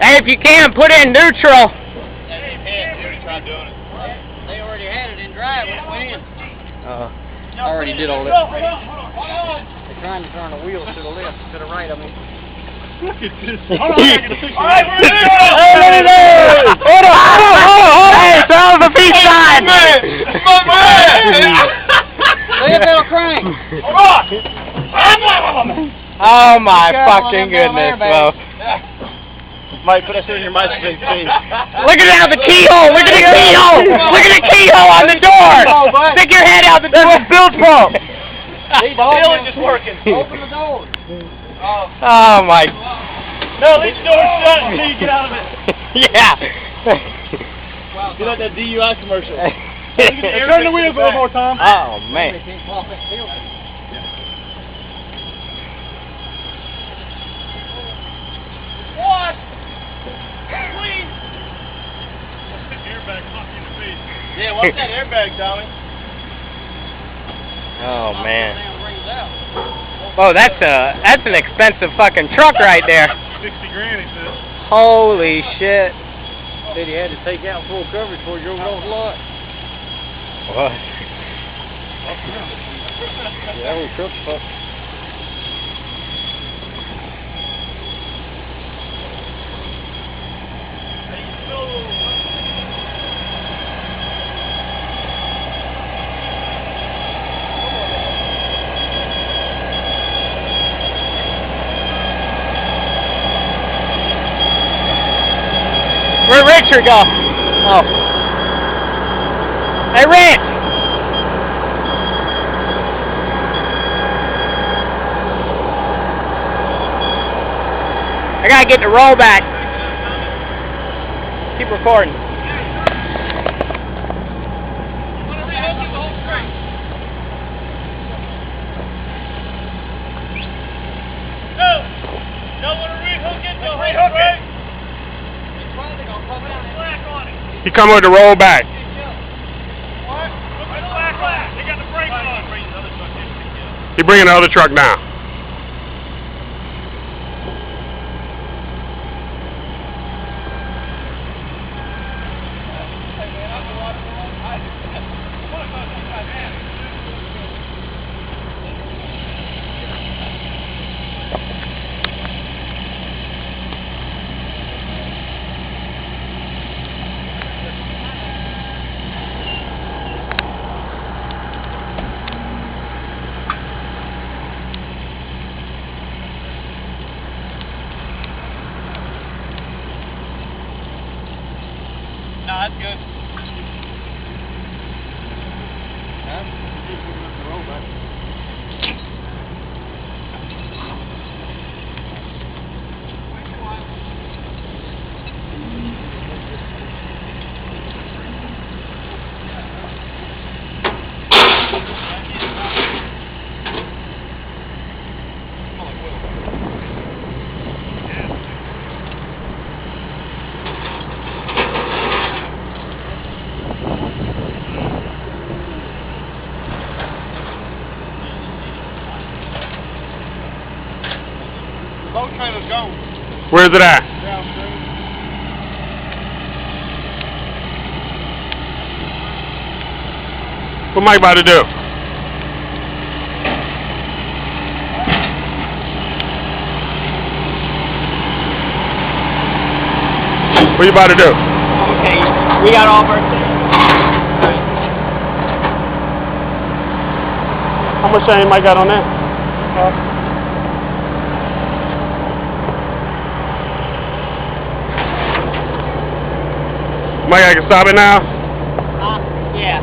Hey, if you can, put it in neutral. Yeah, you can. You already tried doing it. They already had it in drive when it went in. I already did all that. They're trying to turn the wheels to the left, to the right, I mean. Look at this. All right, we're in. Hold on. Hey, tell the peace sign. My man. Say a little crank. Oh my fucking goodness, bro. Mike, put us in your MySpace page. Look at it out the keyhole. Look at the keyhole. Look at the keyhole on the door. Stick your head out the door. That's built from. The ceiling is working. Open the door. Oh my. No, leave the door shut until you get out of it. Yeah. You like that DUI commercial. Turn the wheels a little more, Tom. Oh man. They can't pop that filter. What? Please. Airbag popped in the face. Yeah, what's that airbag, Tommy? Oh man. Oh, that's an expensive fucking truck right there. 60 grand, he says. Holy shit. Said he had to take out full coverage before you drove it off the lot. What? Yeah, that whole truck's fucked. Where'd Richard go? Oh. Hey, Rich! I gotta get the roll back. Keep recording. He come with the roll back. He bringing the other truck down. No, that's good. Boat trailer's gone. Where's it at? Downstream. What Mike about to do? What you about to do? Okay, we got all of our things. How much time Mike got on that? Mike, I can stop it now? Yeah.